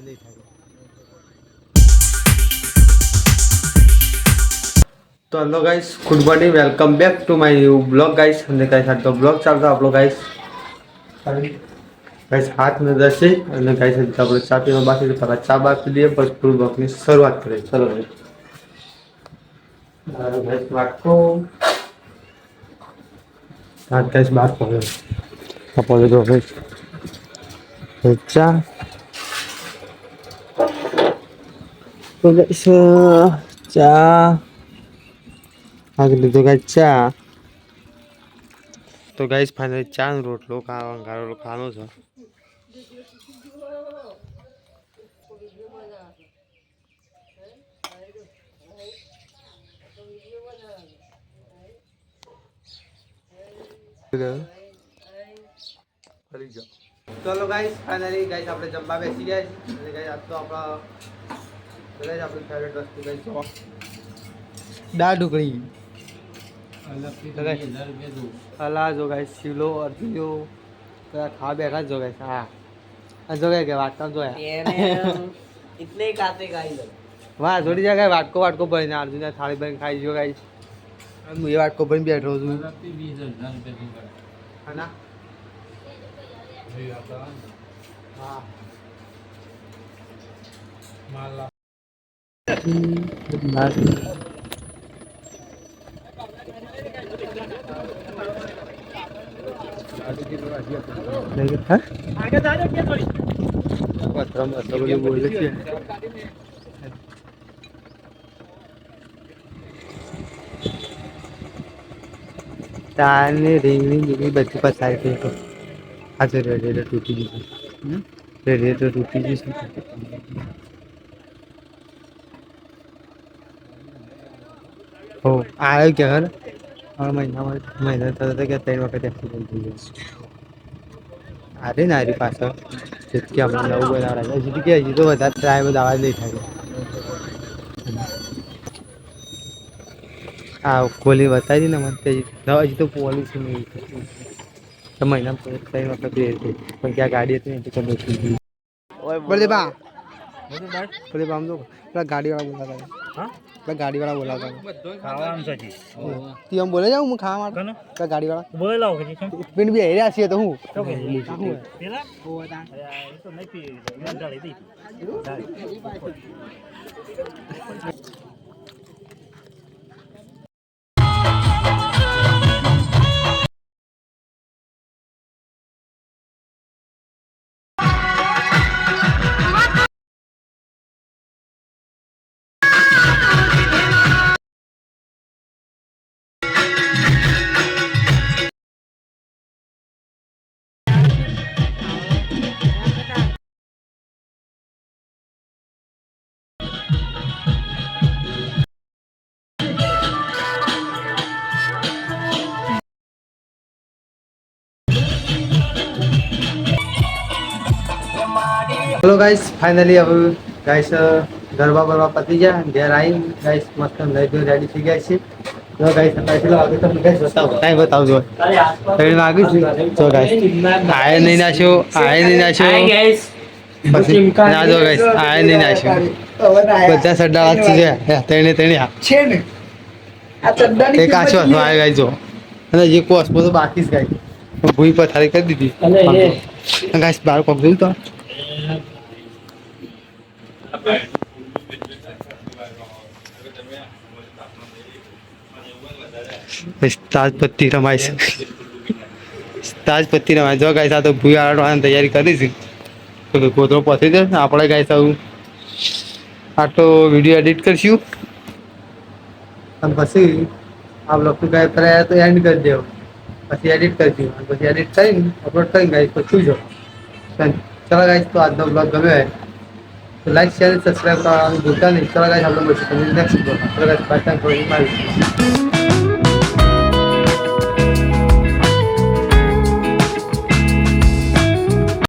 અવાજ નહીં થાય. તો hello guys, good morning, welcome back to my new blog guys. અને ગાઈસ આ તો બ્લોગ ચાલતો આપણો ગાઈસ ગાઈસ 8:10 અને ગાઈસ આપણે ચા પીવા બાકી છે. પહેલા ચા બા પી લઈએ પછી ફૂલ બ્લોગની શરૂઆત કરીએ. ચલો ગાઈસ. ગાઈસ વાટકો હાથ ગાઈસ બાર પડ્યો આપણે જો ગાઈસ ચા તો ગાઈસ ચા આગળ લીધો ગાઈસ ચા. તો ગાઈસ ફાઇનલી ચા નો રોટલો ખાવાનો છે. ચલો ગાઈસ ફાઇનલી ગાઈસ આપણે જમવા બેસી ગયા છે. અને ગાઈસ આજ તો આપણા આપણી ફેવરેટ વસ્તુ ગાઈસ દાળ ઢોકળી. અલા જો ગાઈસ શીલો અર્જુનો ખા બેઠા જો ગાઈસ. હા જો ગાઈસ કે વાટકા જોયા इतने खाते गाइस वाह थोड़ी जगह वाटको वाटको भरीને અર્જુન થાળી ભરીને ખાઈ જો ગાઈસ. હું એ વાટકો ભરીને બેઠો છું. હા ના હા માલા તારની રીંગણી બધી પસાર થઈ તો આજે રેડિયેટર તૂટી ગયું. રેડિયેટર તૂટી ગયું. હો આવ્યો કે ઘર મહિના થતા કે 3 વખત એક્સિડન્ટ થઈ ગયો. અરે ના રી પાછળ જેટકી આપણે નવું બનાવડા હજી કે હજી તો વધારે ટ્રાય બધા અવાજ નહીં થાય. આ ખોલી બતાવી ને મને હજી તો પોલીસ નહીં મહિના 3 વખત પણ ક્યાં ગાડી હતી ને ખબર થઈ. બોલે બા બોલે બા આમ તો પેલા ગાડીવાળા બોલાતા. હા પેલા ગાડીવાળા બોલાતા ખાવાનું છે તી આમ બોલે જાવ હું ખાવા માટે પેલા ગાડીવાળા બોલે લાવ કે પિન બી હેર્યા છીએ તો હું પેલા ઓતા એ તો નથી ગાડી દી. હેલો ગાઈસ ફાઇનલી હવે ગાઈસ ગરબા બરબા પતી ગયા. ઘેર આવી ગાઈસ મસ્ત લઈ રેડી થઈ ગયા છે. તો ગાઈસ કેટલો વાગે તમને ગાઈસ બતાવો ટાઈમ બતાવજો. 3 વાગી છે. તો ગાઈસ આય નહીં નાખ્યો ગાઈસ પછી ના જો ગાઈસ આય નહીં નાખ્યો બધા સડાળા છે. તેણે છે ને આ ચડ્ડાની એક આછો આય ગાઈસ જો. અને જે કોસ બધું બાકી છે ગાઈસ ભૂઈ પર થાળી કરી દીધી. ગાઈસ બાર કોક જોયું તો તાજપત્તી રમાય છે. તાજપત્તી રમાય જો ગાઈસ આ તો ભૂયાળવાની તૈયારી કરી છે. ગોતરો પતી જાય આપણે ગાઈસ આવું આટલો વિડીયો એડિટ કરશું અને પછી આ બ્લોગ ગાઈસ પહેલા તો એન્ડ કરી દેવો પછી એડિટ કરશું અને પછી એડિટ કરીને અપલોડ કરીને ગાઈસ પછી જો ચલો ગાઈસ તો આજનો બ્લોગ ગમ્યો તો લાઈક શેર સબસ્ક્રાઇબ કરવાનું ભૂલતા નહીં. ચલો ગાઈસ આપણે મળીશું નેક્સ્ટ બ્લોગ. ચલો ગાઈસ બાય બાય.